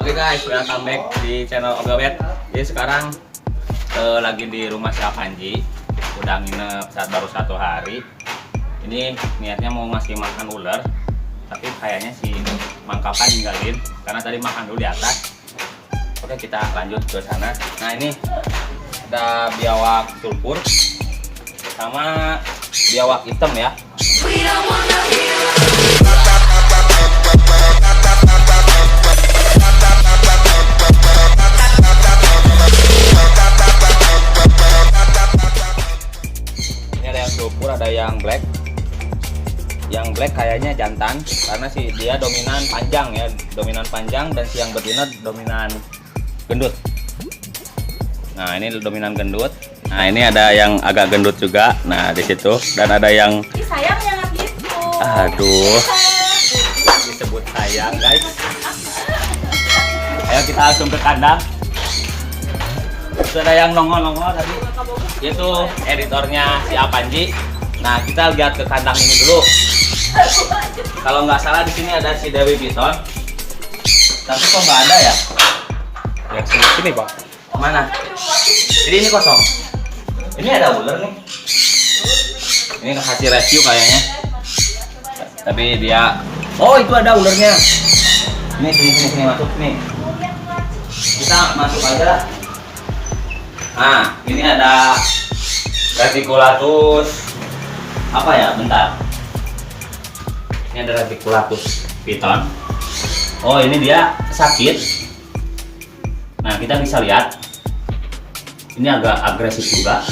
Oke guys, welcome back di channel Ogabet. Jadi sekarang lagi di rumah si Panji. Udah nginep baru 1 hari. Ini niatnya mau ngasih makan ular, tapi kayaknya si Mangkapan ninggalin karena tadi makan dulu di atas. Oke, kita lanjut ke sana. Nah, ini ada biawak sulfur sama biawak hitam ya. Sulfur ada yang black. Yang black kayaknya jantan karena si dia dominan panjang ya, dominan panjang, dan si yang betina dominan gendut. Nah, ini dominan gendut. Nah, ini ada yang agak gendut juga. Nah, di situ, dan ada yang sayang jangan gitu. Aduh. Disebut sayang, guys. Ayo kita langsung ke kandang. Terus ada yang nongol-nongol tadi. Itu editornya si Panji. Nah, kita lihat ke kandang ini dulu. Kalau nggak salah di sini ada si Dewi Piton. Tapi kok nggak ada ya? Yang sini Pak. Mana? Jadi ini kosong. Ini ada ular nih. Ini hasil rescue kayaknya. Tapi dia, oh itu ada ularnya. Ini sini masuk nih. Kita masuk aja lah. Nah, ini ada Reticulatus apa ya? Bentar. Ini ada Reticulatus piton. Oh, ini dia sakit. Nah, kita bisa lihat. Ini agak agresif juga.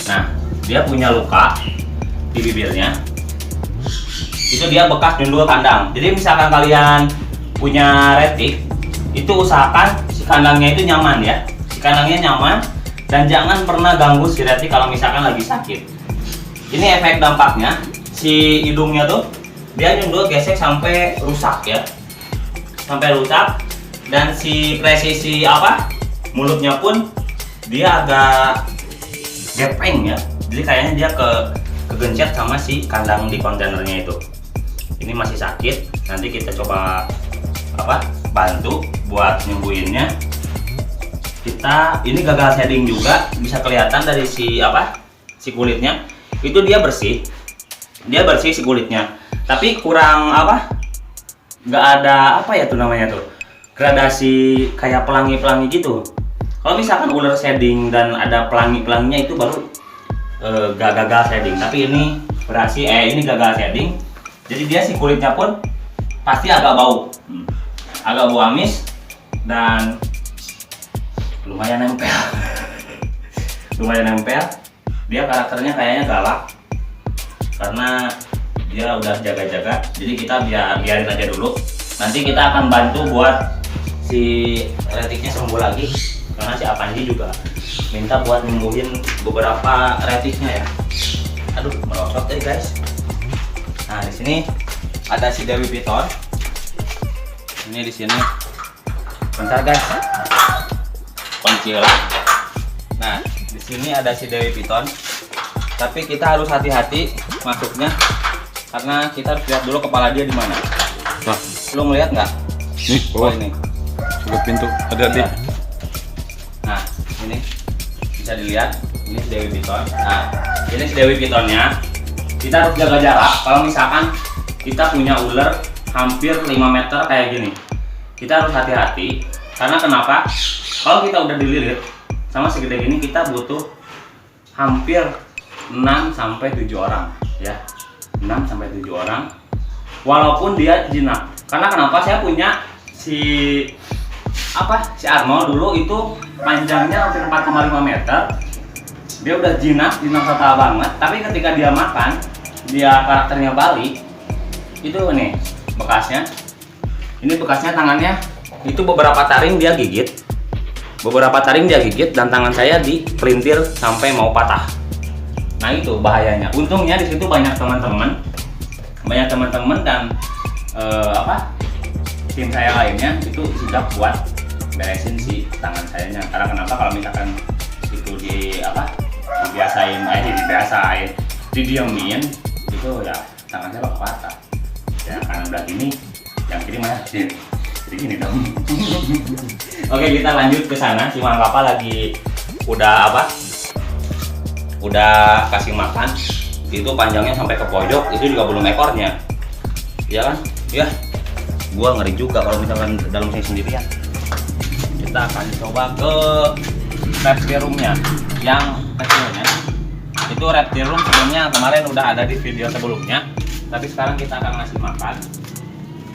Nah, dia punya luka di bibirnya. Itu dia bekas nyundul kandang. Jadi misalkan kalian punya retik, itu usahakan si kandangnya itu nyaman ya. Kandangnya nyaman, dan jangan pernah ganggu si retik kalau misalkan lagi sakit. Ini efek dampaknya, si hidungnya tuh dia nyundul gesek sampai rusak ya, sampai rusak, dan si presisi mulutnya pun dia agak gepeng ya. Jadi kayaknya dia kegencet sama si kandang di kontainernya itu. Ini masih sakit, nanti kita coba bantu buat nyembuhinnya. Kita ini gagal shading juga, bisa kelihatan dari si kulitnya itu dia bersih si kulitnya, tapi kurang nggak ada gradasi kayak pelangi gitu. Kalau misalkan ular shading dan ada pelanginya itu baru gagal shading, tapi ini berhasil. Ini gagal shading, jadi dia si kulitnya pun pasti agak bau amis, dan lumayan nempel. Dia karakternya kayaknya galak karena dia udah jaga-jaga. Jadi kita biarin aja dulu. Nanti kita akan bantu buat si retiknya sembuh lagi, karena si Panji juga minta buat nyembuhin beberapa retiknya ya. Aduh, merosot deh guys. Nah, di sini ada si Dewi Piton. Ini di sini. Bentar guys. Kunci lah. Nah, di sini ada si Dewi Piton. Tapi kita harus hati-hati masuknya, karena kita harus lihat dulu kepala dia di mana. Nah, lu ngeliat nggak? Nih, bawah. Ini. Coba pintu. Hati-hati. Nah, ini bisa dilihat. Ini si Dewi Piton. Nah, ini si Dewi Pitonnya. Kita harus jaga jarak. Kalau misalkan kita punya ular hampir 5 meter kayak gini, kita harus hati-hati. Karena kenapa? Kalau kita udah dililit sama segede gini, kita butuh hampir 6-7 orang ya. 6-7 orang walaupun dia jinak. Karena kenapa? Saya punya si Arnold dulu, itu panjangnya hampir 4,5 meter. Dia udah jinak total banget, tapi ketika dia makan, dia karakternya balik. Itu nih bekasnya. Ini bekasnya tangannya. Itu beberapa taring dia gigit, dan tangan saya dipelintir sampai mau patah. Nah, itu bahayanya. Untungnya di situ banyak teman-teman dan tim saya lainnya itu siap buat beresin si tangan sayanya. Karena kenapa? Kalau misalkan itu didiemin, itu ya tangannya bakal patah. Ya, kanan belah ini, yang kiri mana sini. Ini dong. Oke, kita lanjut ke sana. Si Mang Kapa lagi udah apa? Udah kasih makan. Itu panjangnya sampai ke pojok, itu juga belum ekornya. Iya kan? Ya. Gua ngeri juga kalau misalkan dalam sini sendirian. Kita akan coba ke reptile room-nya yang kecilnya. Itu reptile room sebelumnya kemarin udah ada di video sebelumnya, tapi sekarang kita akan ngasih makan.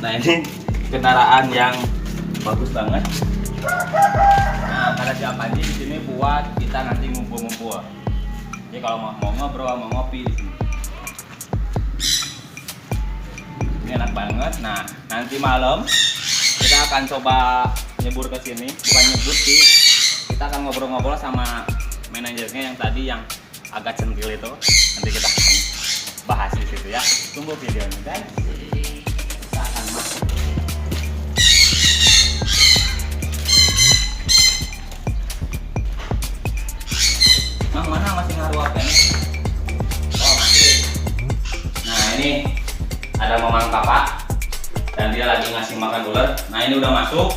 Nah, ini kendaraan yang bagus banget. Nah, ada siapa di sini buat kita nanti ngumpul-ngumpul. Jadi kalau mau ngobrol, mau ngopi di sini. Ini enak banget. Nah, nanti malam kita akan coba nyebur ke sini, bukan nyebur sih. Kita akan ngobrol-ngobrol sama manajernya yang tadi yang agak centil itu. Nanti kita akan bahas di situ ya. Tunggu videonya guys. Kita akan masuk. Mang mana masih ngaruh apa ini? Oh masih. Nah ini ada Mang Kapa dan dia lagi ngasih makan ular. Nah ini udah masuk.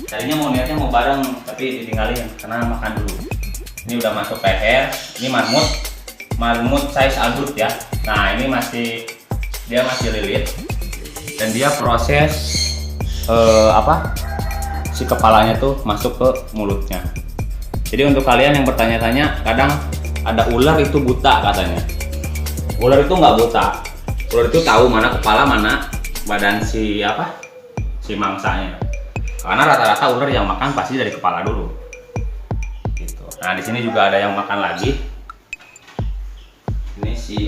Tadinya mau niatnya mau bareng tapi ditinggalin karena makan dulu. Ini udah masuk leher. Ini marmut size adult ya. Nah ini dia masih lilit dan dia proses si kepalanya tuh masuk ke mulutnya. Jadi untuk kalian yang bertanya-tanya, kadang ada ular itu buta katanya. Ular itu nggak buta. Ular itu tahu mana kepala, mana badan si mangsanya. Karena rata-rata ular yang makan pasti dari kepala dulu. Gitu. Nah di sini juga ada yang makan lagi. Ini si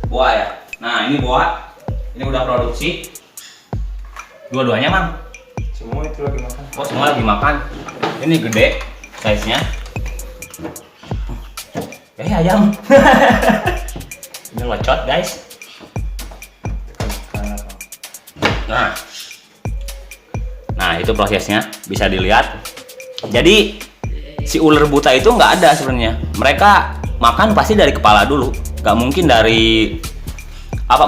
Boa ya. Nah ini boa. Ini udah produksi. Dua-duanya mang. Semua itu lagi makan. Oh semua lagi makan. Ini gede size-nya. Ayam. Ini lecot guys. Nah itu prosesnya bisa dilihat. Jadi si ular buta itu nggak ada sebenarnya. Mereka makan pasti dari kepala dulu. Nggak mungkin dari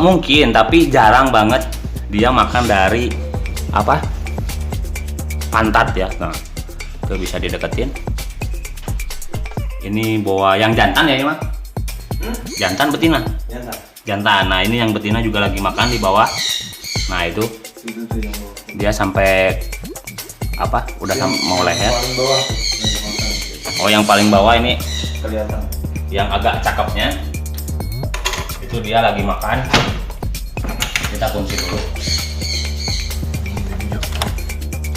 mungkin, tapi jarang banget dia makan dari pantat ya. Nah itu bisa dideketin. Ini boa yang jantan ya ini mah. Jantan betina. Jantan. Nah ini yang betina juga lagi makan di bawah. Nah itu dia sampai udah mau leher. Oh yang paling bawah ini Kelihatan. yang agak cakepnya itu dia lagi makan. Kita kunci dulu.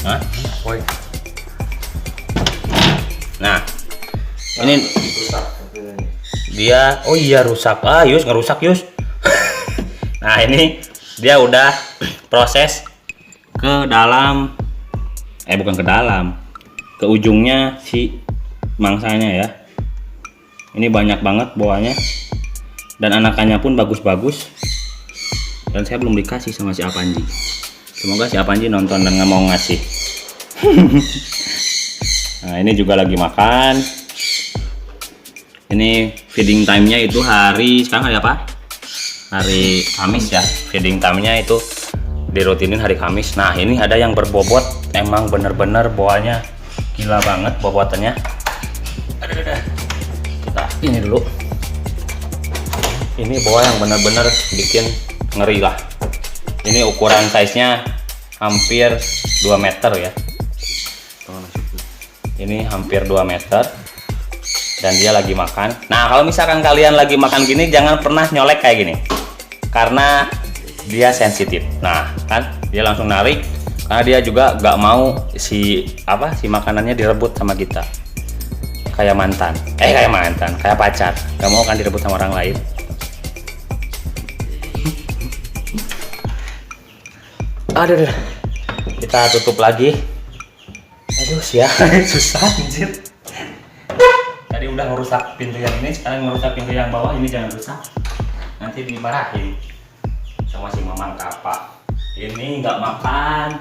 Hah? Nah ini dia rusak. Yus ngerusak Yus. Nah ini dia udah proses ke dalam bukan ke dalam, ke ujungnya si mangsanya ya. Ini banyak banget boanya dan anakannya pun bagus-bagus. Dan saya belum dikasih sama si Apanji. Semoga si Apanji nonton dan nggak mau ngasih. Nah ini juga lagi makan. Ini feeding time-nya itu sekarang hari apa? Hari Kamis ya. Feeding time-nya itu dirutinin hari Kamis. Nah ini ada yang berbobot, emang bener-bener boanya gila banget bobotannya. Kita ini dulu. Ini boa yang bener-bener bikin ngeri lah. Ini ukuran size-nya hampir 2 meter ya. Ini hampir 2 meter dan dia lagi makan. Nah kalau misalkan kalian lagi makan gini jangan pernah nyolek kayak gini karena dia sensitif. Nah kan dia langsung narik karena dia juga nggak mau si makanannya direbut sama kita kayak kayak pacar, nggak mau kan direbut sama orang lain. Aduh, kita tutup lagi. Aduh susah anjir. Tadi udah ngerusak pintu yang ini, sekarang ngerusak pintu yang bawah. Ini jangan rusak, nanti dimarahin sama si Mang Kapa. Ini nggak makan,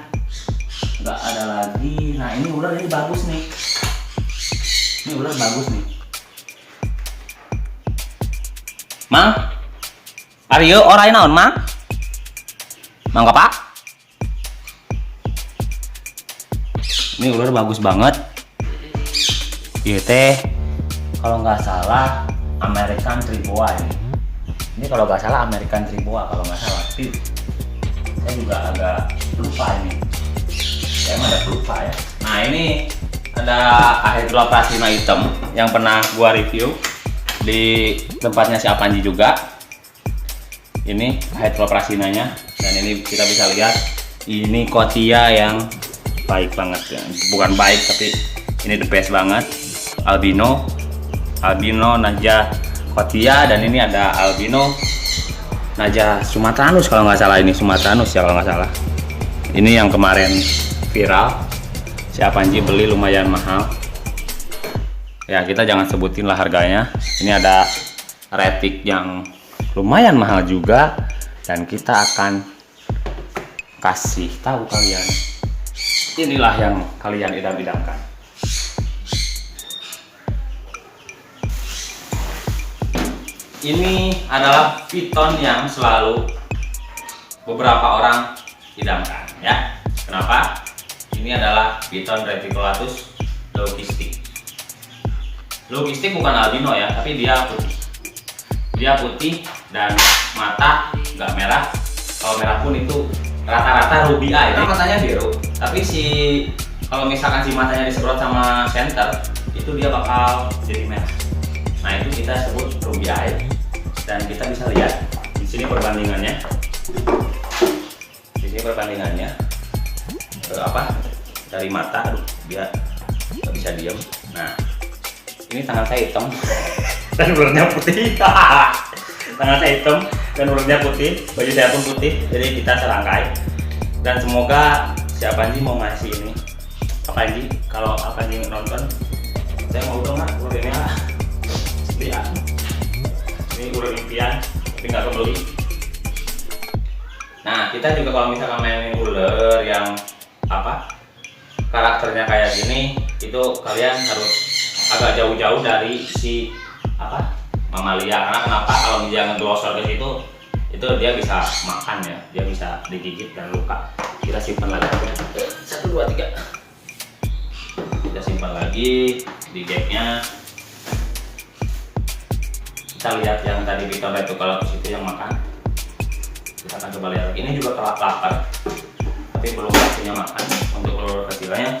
nggak ada lagi. Nah ini ular ini bagus nih. Ini ular bagus nih. Mang, are you alright now, Mang? Mang Kapa? Ini ular bagus banget. Iya teh, kalau nggak salah American Triboa ini. Ini kalau nggak salah American Triboa kalau nggak salah. Tapi saya juga agak lupa ini. Saya emang ada lupa ya. Nah ini ada Ahedrula prasina hitam yang pernah gua review di tempatnya si Apanji juga. Ini Ahedrula prasinanya, dan ini kita bisa lihat ini kotia yang baik banget ya. Bukan baik tapi ini the best banget. Albino Najah kotia, dan ini ada albino Najah sumatranus kalau nggak salah. Ini sumatranus ya kalau nggak salah. Ini yang kemarin viral, si Apanji beli lumayan mahal ya, kita jangan sebutin lah harganya. Ini ada retik yang lumayan mahal juga, dan kita akan kasih tahu kalian, inilah yang kalian idam-idamkan. Ini adalah piton yang selalu beberapa orang idamkan ya. Kenapa? Ini adalah piton reticulatus logistik. Logistik bukan albino ya, tapi dia putih. Dia putih dan mata nggak merah. Kalau merah pun itu rata-rata ruby eye. Ini matanya biru, tapi kalau misalkan si matanya disemprot sama center, itu dia bakal jadi merah. Nah itu kita sebut ruby eye, dan kita bisa lihat di sini perbandingannya. Di sini perbandingannya dari mata. Aduh, dia nggak bisa diem. Nah ini tangan saya hitam dan ularnya putih. Tangan saya hitam dan ularnya putih, baju saya pun putih, jadi kita serangkai. Dan semoga si Apanji mau ngasih ini. Apanji, kalau Apanji nonton, saya mau dong ular ini lah. Lihat, ini ular impian, tapi nggak kebeli. Nah kita juga kalau misalkan mainin ular yang karakternya kayak gini, itu kalian harus agak jauh-jauh dari si mamalia. Karena kenapa? Kalau dia ngeglosor ke situ, itu dia bisa makan ya, dia bisa digigit dan luka. Kita simpan lagi. 1, 2, 3. Kita simpan lagi di gapnya. Kita lihat yang tadi piton reticulatus itu yang makan. Kita akan coba lihat. Ini juga lapar, tapi belum waktunya makan untuk ular kecilnya.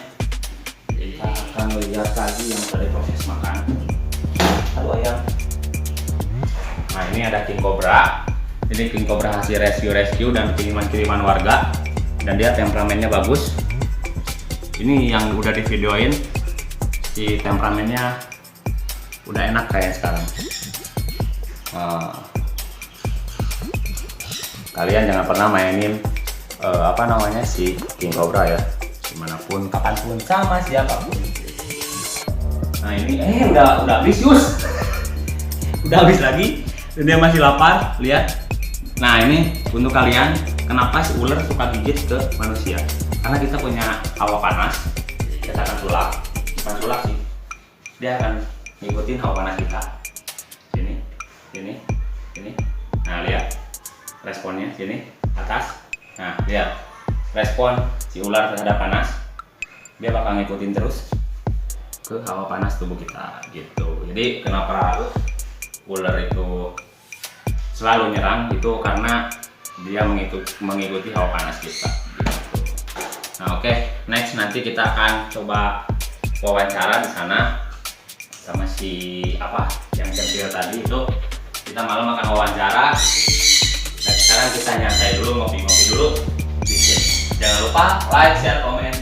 Kita akan lihat lagi yang tadi proses makan. Aduh ayam. Nah ini ada king cobra. Ini king cobra hasil rescue dan kiriman warga, dan dia temperamennya bagus. Ini yang udah di videoin, si temperamennya udah enak kayak sekarang. Kalian jangan pernah mainin si king cobra ya, dimanapun, kapanpun, sama siapapun. Nah ini udah habis Yus. Udah habis lagi, dan dia masih lapar. Lihat. Nah ini untuk kalian, kenapa si ular suka gigit ke manusia? Karena kita punya hawa panas, kita akan sulap. Bukan sulap sih, dia akan ngikutin hawa panas kita. Sini. Nah lihat responnya, sini atas. Nah lihat respon si ular terhadap panas, dia bakal ngikutin terus ke hawa panas tubuh kita gitu. Jadi kenapa ular itu selalu nyerang, itu karena dia mengikuti hawa panas kita gitu. Nah oke, next nanti kita akan coba wawancara di sana sama si yang centil tadi itu. Kita malam akan wawancara. Nah sekarang kita nyantai dulu, ngopi-ngopi dulu di sini. Jangan lupa like, share, komen.